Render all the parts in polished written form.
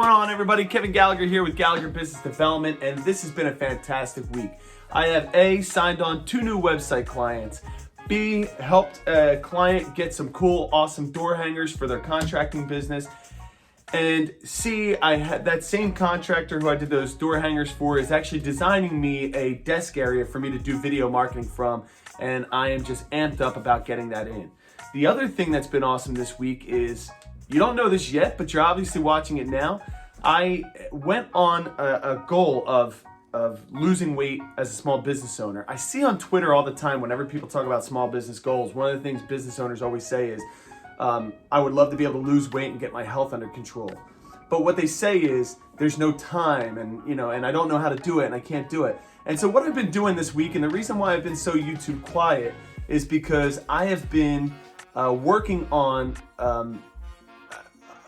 going on, everybody? Kevin Gallagher here with Gallagher Business Development, and this has been a fantastic week. I have A, signed on 2 new website clients, B, helped a client get some cool, awesome door hangers for their contracting business, and C, I had that same contractor who I did those door hangers for is actually designing me a desk area for me to do video marketing from, and I am just amped up about getting that in. The other thing that's been awesome this week is, you don't know this yet, but you're obviously watching it now. I went on a goal of losing weight as a small business owner. I see on Twitter all the time whenever people talk about small business goals, one of the things business owners always say is, I would love to be able to lose weight and get my health under control. But what they say is, there's no time and I don't know how to do it and I can't do it. And so what I've been doing this week, and the reason why I've been so YouTube quiet, is because I have been working on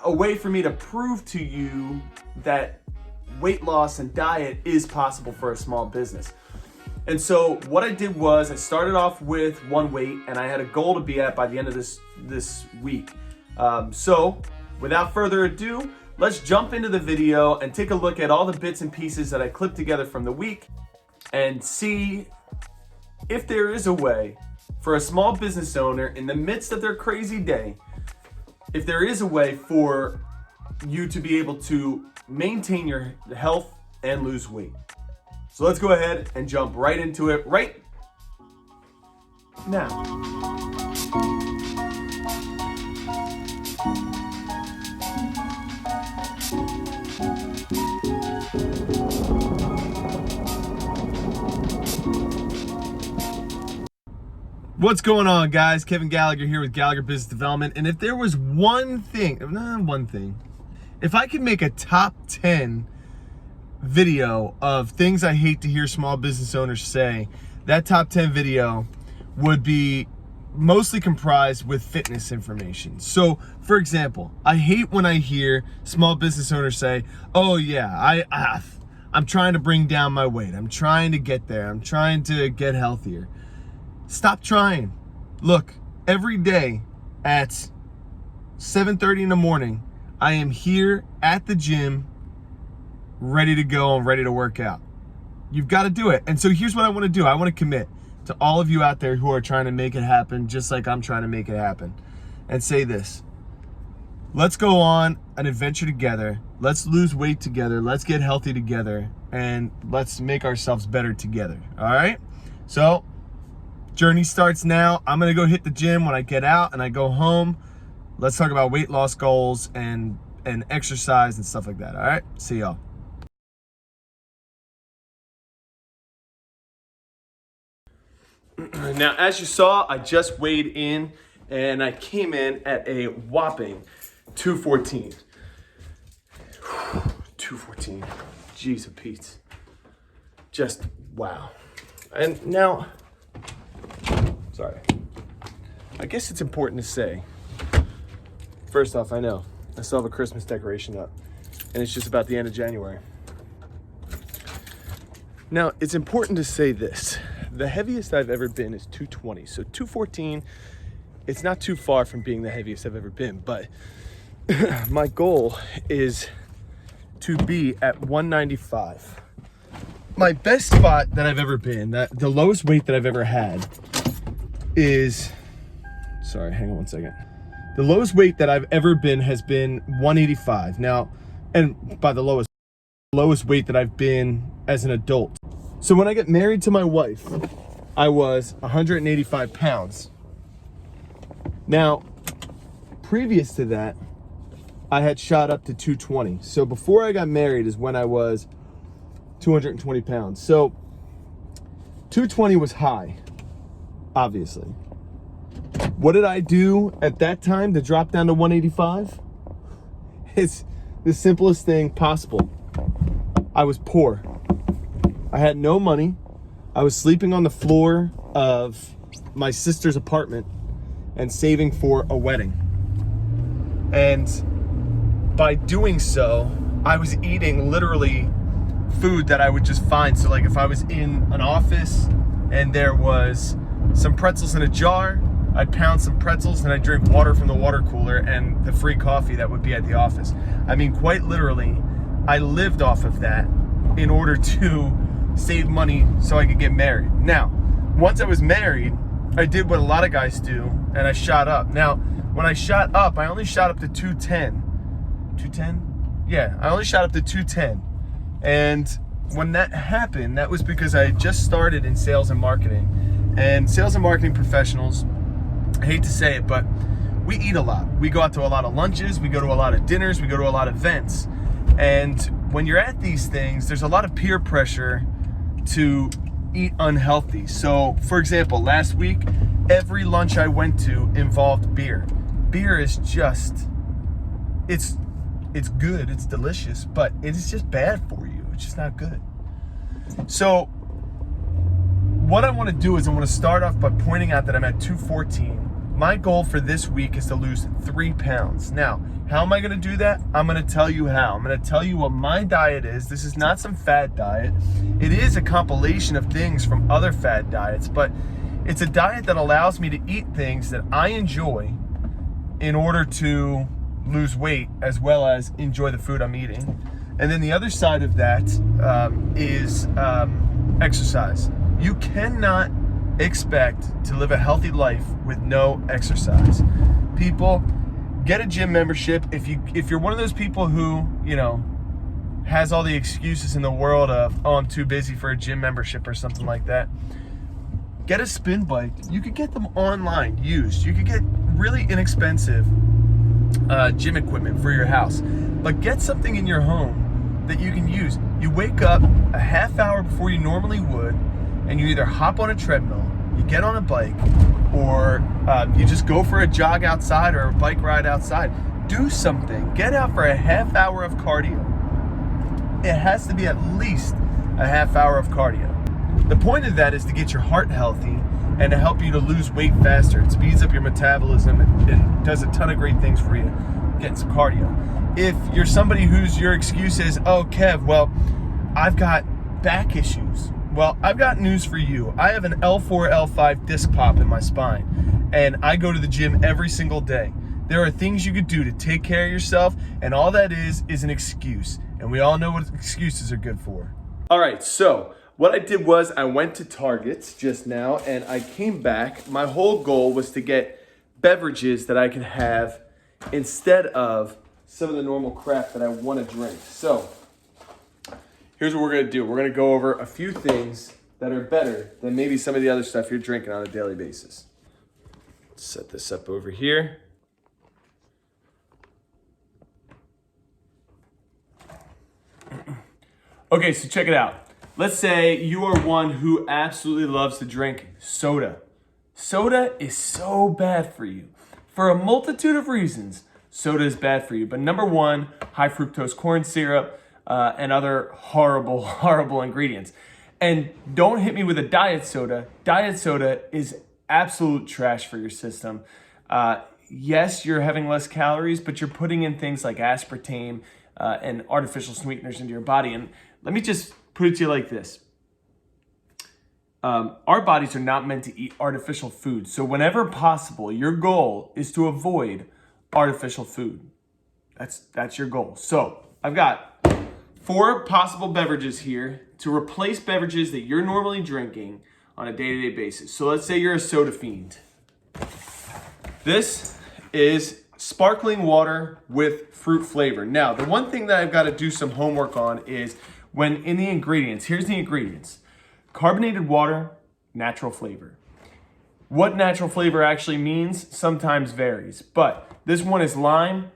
a way for me to prove to you that weight loss and diet is possible for a small business. And so what I did was I started off with one weight and I had a goal to be at by the end of this week. So without further ado, let's jump into the video and take a look at all the bits and pieces that I clipped together from the week and see if there is a way for a small business owner in the midst of their crazy day, if there is a way for you to be able to maintain your health and lose weight. So let's go ahead and jump right into it right now. What's going on, guys? Kevin Gallagher here with Gallagher Business Development. And if there was if I could make a top 10 video of things I hate to hear small business owners say, that top 10 video would be mostly comprised with fitness information. So, for example, I hate when I hear small business owners say, oh yeah, I'm trying to bring down my weight. I'm trying to get there. I'm trying to get healthier. Stop trying. Look, every day at 7:30 in the morning, I am here at the gym, ready to go and ready to work out. You've got to do it. And so here's what I want to do. I want to commit to all of you out there who are trying to make it happen, just like I'm trying to make it happen, and say this. Let's go on an adventure together. Let's lose weight together. Let's get healthy together, and let's make ourselves better together. All right? So, journey starts now. I'm gonna go hit the gym when I get out and I go home. Let's talk about weight loss goals and exercise and stuff like that. All right, see y'all. Now, as you saw, I just weighed in and I came in at a whopping 214. 214. Jeez of Pete. Just wow. And now, sorry. I guess it's important to say, first off, I know I still have a Christmas decoration up and it's just about the end of January. Now, it's important to say this. The heaviest I've ever been is 220. So 214, it's not too far from being the heaviest I've ever been, but my goal is to be at 195. My best spot that I've ever been, the lowest weight that I've ever had is, sorry, hang on one second. The lowest weight that I've ever been has been 185. Now, and by the lowest weight that I've been as an adult. So when I got married to my wife, I was 185 pounds. Now, previous to that, I had shot up to 220. So before I got married is when I was 220 pounds. So 220 was high, obviously. What did I do at that time to drop down to 185? It's the simplest thing possible. I was poor. I had no money. I was sleeping on the floor of my sister's apartment and saving for a wedding. And by doing so, I was eating literally food that I would just find. So like if I was in an office and there was some pretzels in a jar, I'd pound some pretzels and I'd drink water from the water cooler and the free coffee that would be at the office. I mean, quite literally, I lived off of that in order to save money so I could get married. Now, once I was married, I did what a lot of guys do, and I shot up. Now, when I shot up, I only shot up to 210. 210? Yeah, I only shot up to 210. And when that happened, that was because I had just started in sales and marketing. And sales and marketing professionals, I hate to say it, but we eat a lot. We go out to a lot of lunches, we go to a lot of dinners, we go to a lot of events. And when you're at these things, there's a lot of peer pressure to eat unhealthy. So, for example, last week, every lunch I went to involved beer. Beer is just, it's good, it's delicious, but it is just bad for you. It's just not good. So, what I want to do is I want to start off by pointing out that I'm at 214. My goal for this week is to lose 3 pounds. Now, how am I going to do that? I'm going to tell you how. I'm going to tell you what my diet is. This is not some fad diet. It is a compilation of things from other fad diets, but it's a diet that allows me to eat things that I enjoy in order to lose weight as well as enjoy the food I'm eating. And then the other side of that is exercise. You cannot expect to live a healthy life with no exercise. People, get a gym membership. If you're one of those people who, has all the excuses in the world of, oh, I'm too busy for a gym membership or something like that, get a spin bike. You could get them online, used. You could get really inexpensive gym equipment for your house, but get something in your home that you can use. You wake up a half hour before you normally would, and you either hop on a treadmill, you get on a bike, or you just go for a jog outside or a bike ride outside. Do something. Get out for a half hour of cardio. It has to be at least a half hour of cardio. The point of that is to get your heart healthy and to help you to lose weight faster. It speeds up your metabolism and does a ton of great things for you. Getting some cardio. If you're somebody whose your excuse is, oh, Kev, well, I've got back issues. Well, I've got news for you. I have an L4, L5 disc pop in my spine, and I go to the gym every single day. There are things you could do to take care of yourself, and all that is an excuse. And we all know what excuses are good for. All right, so what I did was I went to Target just now, and I came back. My whole goal was to get beverages that I could have instead of some of the normal crap that I want to drink. So here's what we're going to do. We're going to go over a few things that are better than maybe some of the other stuff you're drinking on a daily basis. Set this up over here. Okay, so check it out. Let's say you are one who absolutely loves to drink soda. Soda is so bad for you. For a multitude of reasons, soda is bad for you. But number one, high fructose corn syrup, and other horrible, horrible ingredients. And don't hit me with a diet soda. Diet soda is absolute trash for your system. Yes, you're having less calories, but you're putting in things like aspartame and artificial sweeteners into your body. And let me just put it to you like this. Our bodies are not meant to eat artificial food. So whenever possible, your goal is to avoid artificial food. That's your goal. So I've got 4 possible beverages here to replace beverages that you're normally drinking on a day-to-day basis. So let's say you're a soda fiend. This is sparkling water with fruit flavor. Now, the one thing that I've got to do some homework on is when in the ingredients, here's the ingredients. Carbonated water, natural flavor. What natural flavor actually means sometimes varies, but this one is lime.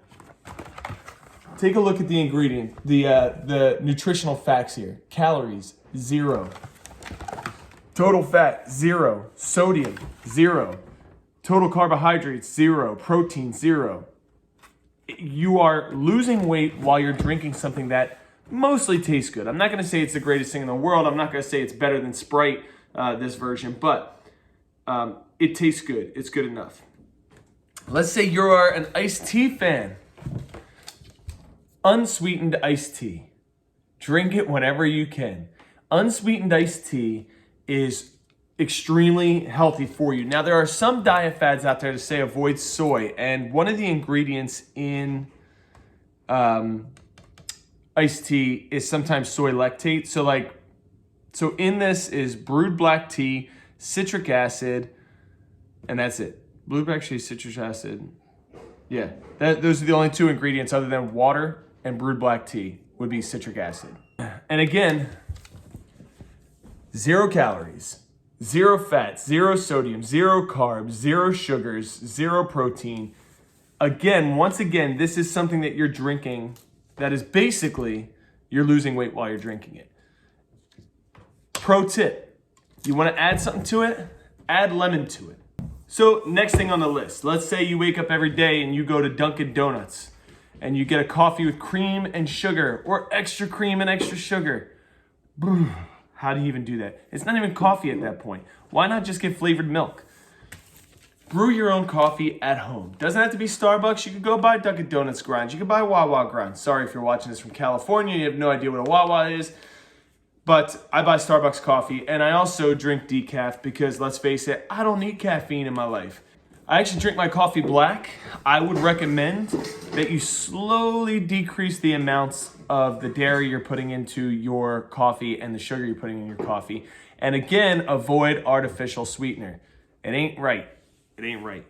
Take a look at the ingredient, the nutritional facts here. Calories, 0. Total fat, 0. Sodium, 0. Total carbohydrates, 0. Protein, 0. You are losing weight while you're drinking something that mostly tastes good. I'm not going to say it's the greatest thing in the world. I'm not going to say it's better than Sprite, this version, but it tastes good. It's good enough. Let's say you are an iced tea fan. Unsweetened iced tea. Drink it whenever you can. Unsweetened iced tea is extremely healthy for you. Now, there are some diet fads out there to say avoid soy, and one of the ingredients in iced tea is sometimes soy lactate. So in this is brewed black tea, citric acid, and that's it. Blue black tea, citric acid. Yeah, those are the only two ingredients other than water and brewed black tea would be citric acid. And again, 0 calories, 0 fat, 0 sodium, 0 carbs, 0 sugars, 0 protein. Again, once again, this is something that you're drinking that is basically you're losing weight while you're drinking it. Pro tip, you want to add something to it? Add lemon to it. So next thing on the list, let's say you wake up every day and you go to Dunkin' Donuts and you get a coffee with cream and sugar or extra cream and extra sugar. How do you even do that? It's not even coffee at that point. Why not just get flavored milk? Brew your own coffee at home. Doesn't have to be Starbucks. You could go buy Dunkin' Donuts grinds. You could buy Wawa grinds. Sorry if you're watching this from California, you have no idea what a Wawa is. But I buy Starbucks coffee, and I also drink decaf because, let's face it, I don't need caffeine in my life. I actually drink my coffee black. I would recommend that you slowly decrease the amounts of the dairy you're putting into your coffee and the sugar you're putting in your coffee. And again, avoid artificial sweetener. It ain't right. It ain't right.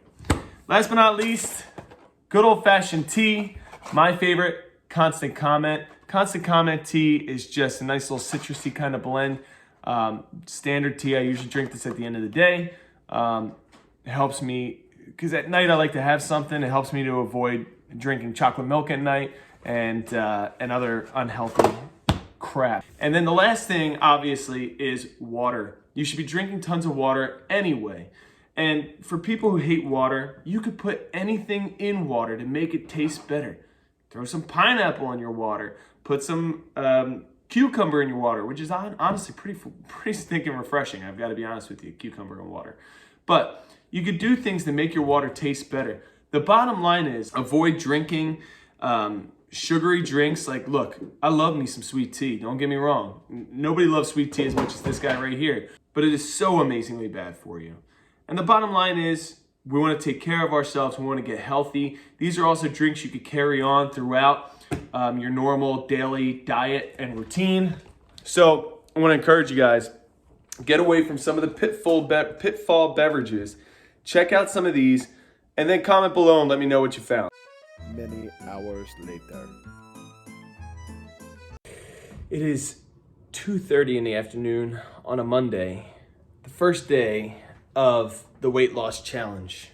Last but not least, good old-fashioned tea. My favorite, Constant Comment. Constant Comment tea is just a nice little citrusy kind of blend. Standard tea, I usually drink this at the end of the day. It helps me, because at night I like to have something. It helps me to avoid drinking chocolate milk at night and other unhealthy crap. And then the last thing, obviously, is water. You should be drinking tons of water anyway. And for people who hate water, you could put anything in water to make it taste better. Throw some pineapple in your water. Put some cucumber in your water, which is honestly pretty stinking refreshing. I've got to be honest with you, cucumber and water. But you could do things to make your water taste better. The bottom line is avoid drinking sugary drinks. Like, look, I love me some sweet tea. Don't get me wrong. Nobody loves sweet tea as much as this guy right here. But it is so amazingly bad for you. And the bottom line is we want to take care of ourselves. We want to get healthy. These are also drinks you could carry on throughout your normal daily diet and routine. So I want to encourage you guys, get away from some of the pitfall beverages. Check out some of these and then comment below and let me know what you found. Many hours later. It is 2:30 in the afternoon on a Monday, the first day of the weight loss challenge.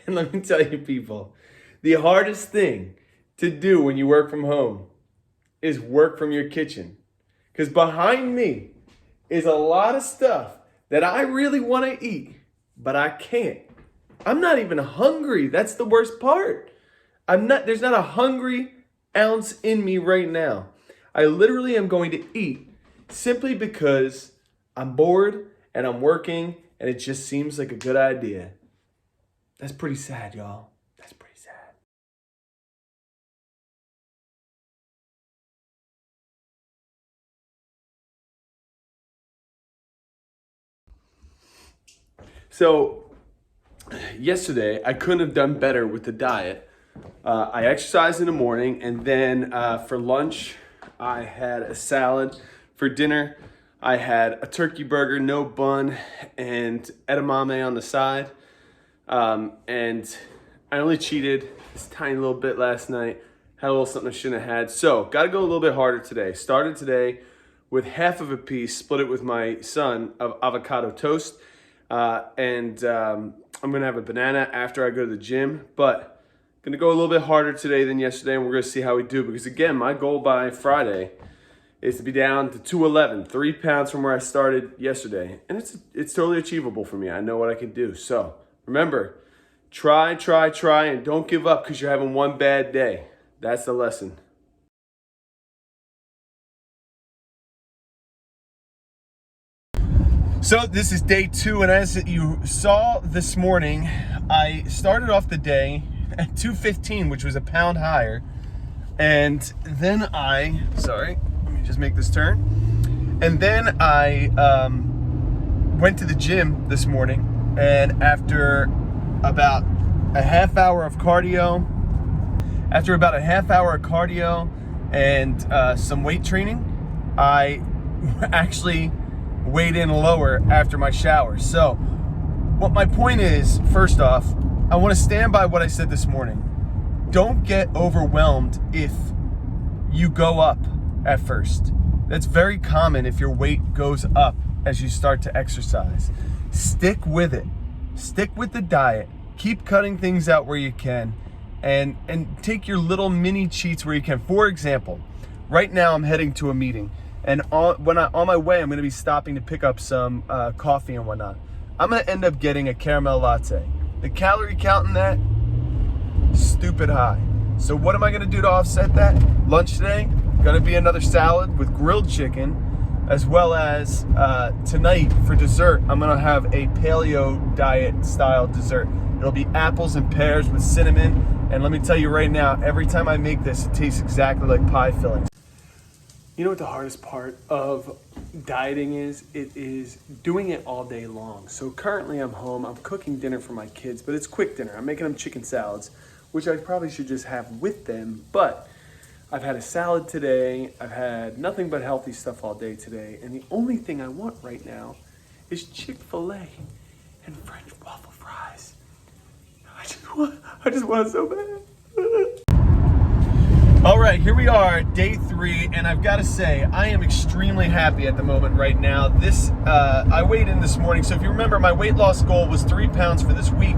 And let me tell you, people, the hardest thing to do when you work from home is work from your kitchen. Because behind me is a lot of stuff that I really want to eat, but I can't. I'm not even hungry. That's the worst part. There's not a hungry ounce in me right now. I literally am going to eat simply because I'm bored and I'm working and it just seems like a good idea. That's pretty sad, y'all. That's pretty sad. So, yesterday, I couldn't have done better with the diet. I exercised in the morning, and then for lunch, I had a salad. For dinner, I had a turkey burger, no bun, and edamame on the side. And I only cheated this tiny little bit last night. Had a little something I shouldn't have had. So, got to go a little bit harder today. Started today with half of a piece, split it with my son, of avocado toast. And I'm going to have a banana after I go to the gym. But going to go a little bit harder today than yesterday, and we're going to see how we do. Because, again, my goal by Friday is to be down to 211, 3 pounds from where I started yesterday. And it's totally achievable for me. I know what I can do. So, remember, try, and don't give up because you're having one bad day. That's the lesson. So this is day 2, and as you saw this morning, I started off the day at 215, which was a pound higher. And then let me just make this turn. And then I went to the gym this morning, and after about a half hour of cardio, and some weight training, I actually weighed in lower after my shower. So what my point is, first off, I want to stand by what I said this morning. Don't get overwhelmed if you go up at first. That's very common if your weight goes up as you start to exercise. Stick with it. Stick with the diet. Keep cutting things out where you can, and take your little mini cheats where you can. For example, right now I'm heading to a meeting, and on my way I'm going to be stopping to pick up some coffee and whatnot. I'm going to end up getting a caramel latte. The calorie count in that, stupid high. So what am I going to do to offset that? Lunch today, going to be another salad with grilled chicken, as well as tonight for dessert, I'm going to have a paleo diet style dessert. It'll be apples and pears with cinnamon. And let me tell you right now, every time I make this, it tastes exactly like pie fillings. You know what the hardest part of dieting is? It is doing it all day long. So currently I'm home, I'm cooking dinner for my kids, but it's quick dinner. I'm making them chicken salads, which I probably should just have with them. But I've had a salad today. I've had nothing but healthy stuff all day today. And the only thing I want right now is Chick-fil-A and French waffle fries. I just want it so bad. All right, here we are, day 3, and I've got to say, I am extremely happy at the moment right now. I weighed in this morning, so if you remember, my weight loss goal was 3 pounds for this week.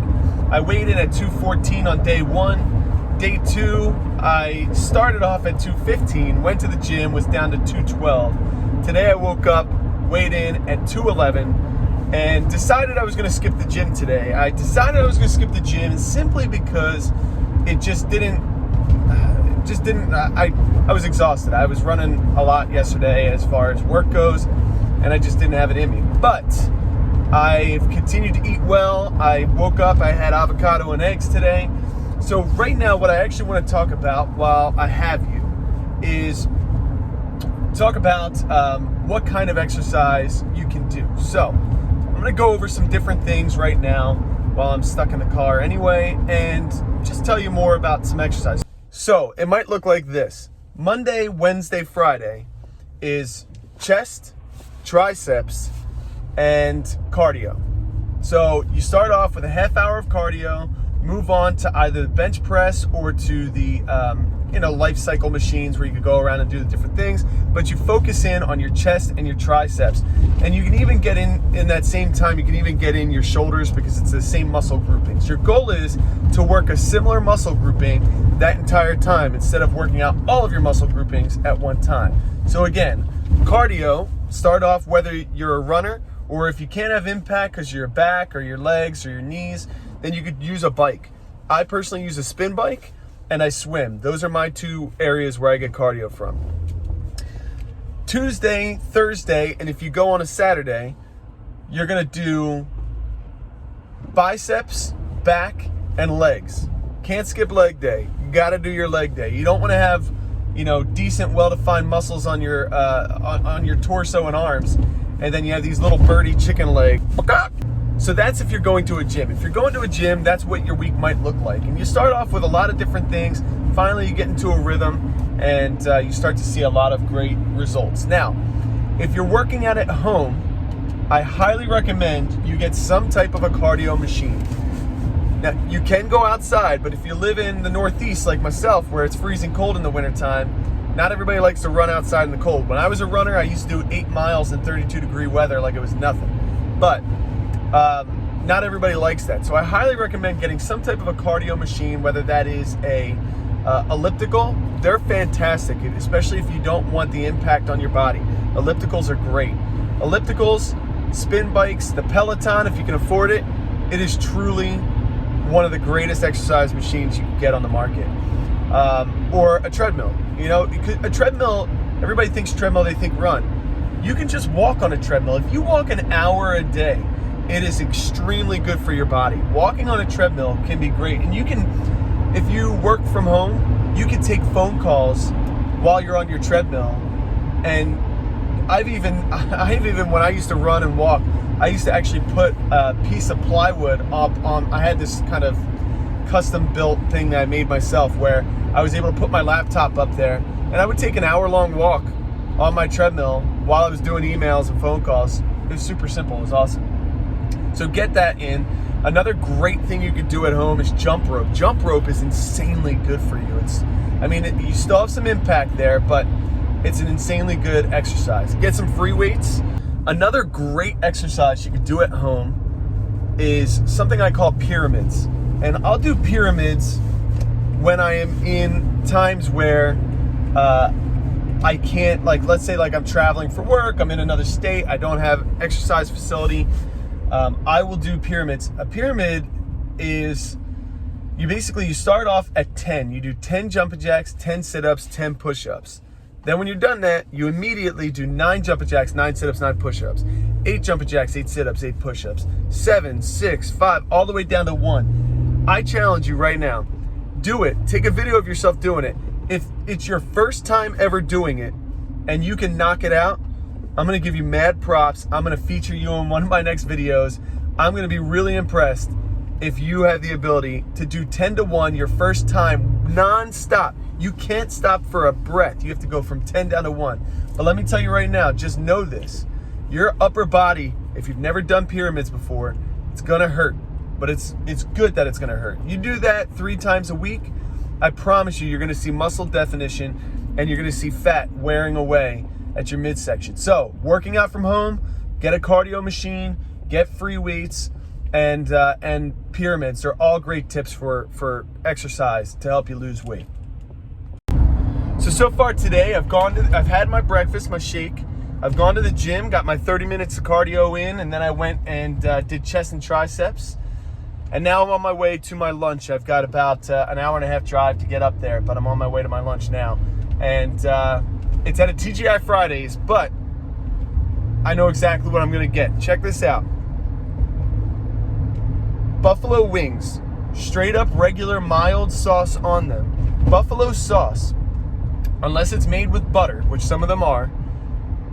I weighed in at 214 on day 1. Day 2, I started off at 215, went to the gym, was down to 212. Today I woke up, weighed in at 211, and decided I was going to skip the gym today. I decided I was going to skip the gym simply because it just didn't, I was exhausted. I was running a lot yesterday as far as work goes, and I just didn't have it in me. But I've continued to eat well. I woke up, I had avocado and eggs today. So right now, what I actually want to talk about while I have you is talk about what kind of exercise you can do. So I'm going to go over some different things right now while I'm stuck in the car anyway, and just tell you more about some exercise. So it might look like this. Monday, Wednesday, Friday is chest, triceps, and cardio. So you start off with a half hour of cardio, move on to either the bench press or to the life cycle machines where you can go around and do the different things, but you focus in on your chest and your triceps. And you can even get in that same time, you can even get in your shoulders because it's the same muscle groupings. Your goal is to work a similar muscle grouping that entire time instead of working out all of your muscle groupings at one time. So again, cardio, start off whether you're a runner or if you can't have impact because your back or your legs or your knees, then you could use a bike. I personally use a spin bike and I swim. Those are my 2 areas where I get cardio from. Tuesday, Thursday, and if you go on a Saturday, you're gonna do biceps, back, and legs. Can't skip leg day. You gotta do your leg day. You don't wanna have, decent, well-defined muscles on your torso and arms, and then you have these little birdie chicken legs. So that's if you're going to a gym. If you're going to a gym, that's what your week might look like. And you start off with a lot of different things. Finally, you get into a rhythm, and you start to see a lot of great results. Now, if you're working out at home, I highly recommend you get some type of a cardio machine. Now, you can go outside, but if you live in the Northeast like myself, where it's freezing cold in the wintertime, not everybody likes to run outside in the cold. When I was a runner, I used to do 8 miles in 32-degree weather like it was nothing. But not everybody likes that. So I highly recommend getting some type of a cardio machine, whether that is a elliptical. They're fantastic, especially if you don't want the impact on your body. Ellipticals are great. Ellipticals, spin bikes, the Peloton, if you can afford it, it is truly one of the greatest exercise machines you can get on the market. Or a treadmill. A treadmill, everybody thinks treadmill, they think run. You can just walk on a treadmill. If you walk an hour a day, it is extremely good for your body. Walking on a treadmill can be great. And you can, if you work from home, you can take phone calls while you're on your treadmill and I've even when I used to run and walk, I used to actually put a piece of plywood up on. I had this kind of custom built thing that I made myself where I was able to put my laptop up there, and I would take an hour-long walk on my treadmill while I was doing emails and phone calls. It was super simple. It was awesome. So get that in. Another great thing you could do at home is jump rope. Jump rope is insanely good for you. You still have some impact there, but it's an insanely good exercise. Get some free weights. Another great exercise you could do at home is something I call pyramids. And I'll do pyramids when I am in times where I can't, let's say I'm traveling for work, I'm in another state, I don't have exercise facility. I will do pyramids. A pyramid is, you start off at 10. You do 10 jumping jacks, 10 sit-ups, 10 push-ups. Then when you're done that, you immediately do 9 jumping jacks, 9 sit-ups, 9 push-ups. 8 jumping jacks, 8 sit-ups, 8 push-ups. 7, 6, 5, all the way down to 1. I challenge you right now. Do it. Take a video of yourself doing it. If it's your first time ever doing it and you can knock it out, I'm going to give you mad props. I'm going to feature you in one of my next videos. I'm going to be really impressed if you have the ability to do 10 to 1 your first time non-stop. You can't stop for a breath. You have to go from 10 down to 1. But let me tell you right now, just know this. Your upper body, if you've never done pyramids before, it's going to hurt. But it's good that it's going to hurt. You do that 3 times a week, I promise you're going to see muscle definition and you're going to see fat wearing away at your midsection. So, working out from home, get a cardio machine, get free weights, and pyramids are all great tips for exercise to help you lose weight. So far today, I've had my breakfast, my shake. I've gone to the gym, got my 30 minutes of cardio in, and then I went and did chest and triceps. And now I'm on my way to my lunch. I've got about an hour and a half drive to get up there, but I'm on my way to my lunch now. And it's at a TGI Fridays, but I know exactly what I'm gonna get. Check this out. Buffalo wings, straight up regular mild sauce on them. Buffalo sauce, unless it's made with butter, which some of them are,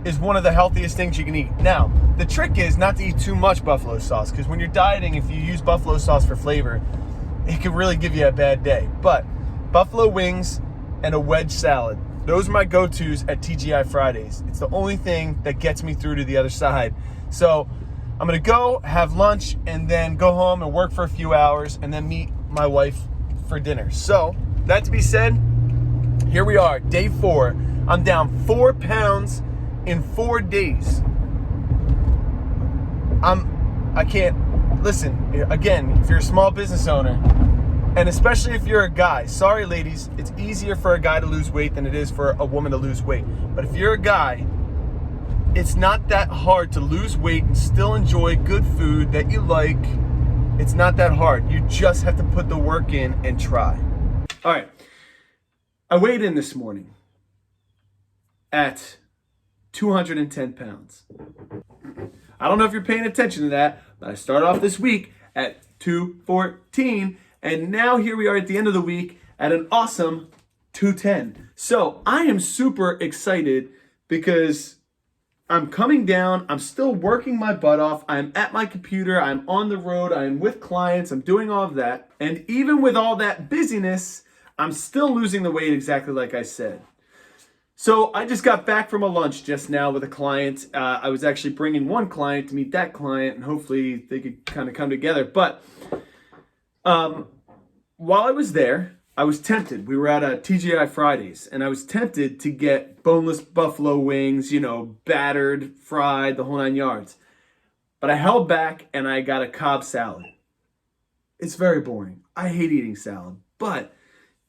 is one of the healthiest things you can eat. Now, the trick is not to eat too much buffalo sauce, because when you're dieting, if you use buffalo sauce for flavor, it can really give you a bad day. But buffalo wings and a wedge salad, those are my go-tos at TGI Fridays. It's the only thing that gets me through to the other side. So I'm gonna go have lunch and then go home and work for a few hours and then meet my wife for dinner. So that to be said, here we are, day 4. I'm down 4 pounds in 4 days. I can't, listen, again, if you're a small business owner, and especially if you're a guy, sorry ladies, it's easier for a guy to lose weight than it is for a woman to lose weight. But if you're a guy, it's not that hard to lose weight and still enjoy good food that you like. It's not that hard. You just have to put the work in and try. All right, I weighed in this morning at 210 pounds. I don't know if you're paying attention to that, but I started off this week at 214, and now here we are at the end of the week at an awesome 210. So I am super excited because I'm coming down, I'm still working my butt off, I'm at my computer, I'm on the road, I'm with clients, I'm doing all of that, and even with all that busyness, I'm still losing the weight exactly like I said. So I just got back from a lunch just now with a client. I was actually bringing one client to meet that client, and hopefully they could kind of come together. But while I was there, I was tempted. We were at a TGI Fridays, and I was tempted to get boneless buffalo wings, battered, fried, the whole 9 yards. But I held back, and I got a Cobb salad. It's very boring. I hate eating salad, but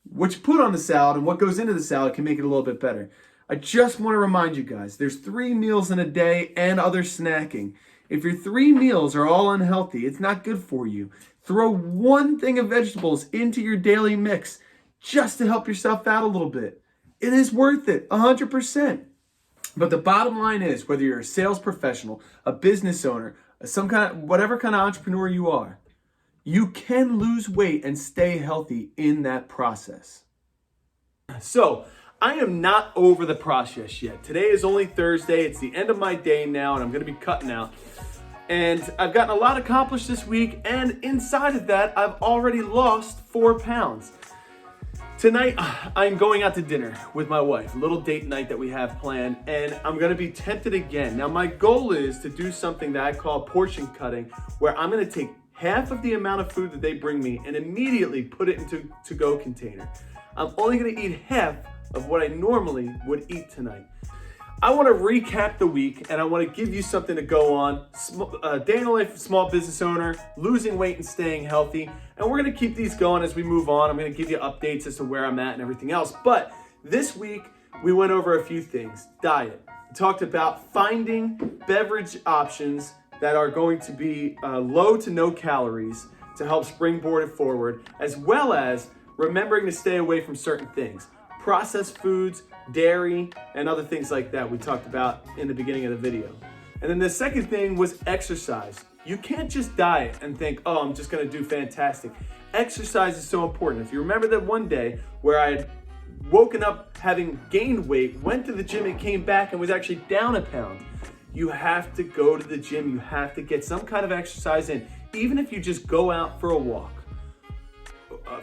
what you put on the salad and what goes into the salad can make it a little bit better. I just want to remind you guys, there's 3 meals in a day and other snacking. If your 3 meals are all unhealthy, it's not good for you. Throw 1 thing of vegetables into your daily mix just to help yourself out a little bit. It is worth it, 100%. But the bottom line is, whether you're a sales professional, a business owner, whatever kind of entrepreneur you are, you can lose weight and stay healthy in that process. So I am not over the process yet. Today is only Thursday. It's the end of my day now, and I'm going to be cutting out. And I've gotten a lot accomplished this week, and inside of that, I've already lost 4 pounds. Tonight, I'm going out to dinner with my wife, a little date night that we have planned, and I'm going to be tempted again. Now, my goal is to do something that I call portion cutting, where I'm going to take half of the amount of food that they bring me and immediately put it into a to-go container. I'm only going to eat half of what I normally would eat tonight. I want to recap the week, and I want to give you something to go on. Day in the life of a small business owner, losing weight and staying healthy. And we're going to keep these going as we move on. I'm going to give you updates as to where I'm at and everything else. But this week, we went over a few things. Diet. We talked about finding beverage options that are going to be low to no calories to help springboard it forward, as well as remembering to stay away from certain things. Processed foods, dairy, and other things like that we talked about in the beginning of the video. And then the second thing was exercise. You can't just diet and think, oh, I'm just gonna do fantastic. Exercise is so important. If you remember that one day where I had woken up having gained weight, went to the gym and came back and was actually down a pound, you have to go to the gym. You have to get some kind of exercise in. Even if you just go out for a walk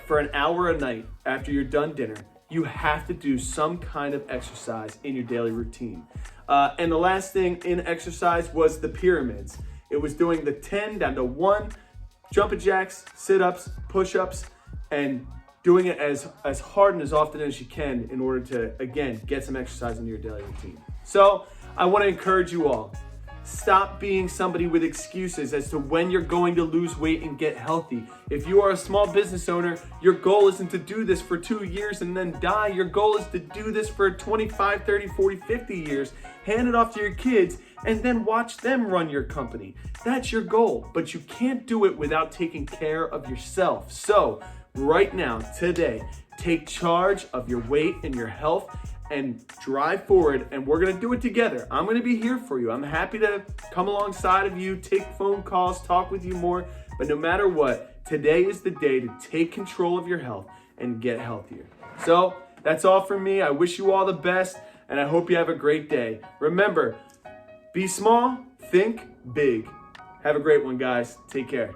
for an hour a night after you're done dinner, you have to do some kind of exercise in your daily routine. And the last thing in exercise was the pyramids. It was doing the 10 down to 1, jumping jacks, sit-ups, push-ups, and doing it as hard and as often as you can in order to, again, get some exercise into your daily routine. So I want to encourage you all. Stop being somebody with excuses as to when you're going to lose weight and get healthy. If you are a small business owner, your goal isn't to do this for 2 years and then die. Your goal is to do this for 25, 30, 40, 50 years, hand it off to your kids, and then watch them run your company. That's your goal, but you can't do it without taking care of yourself. So right now, today, take charge of your weight and your health and drive forward, and we're gonna do it together. I'm gonna be here for you. I'm happy to come alongside of you, take phone calls, talk with you more, but no matter what, today is the day to take control of your health and get healthier. So that's all from me. I wish you all the best, and I hope you have a great day. Remember, be small, think big. Have a great one, guys. Take care.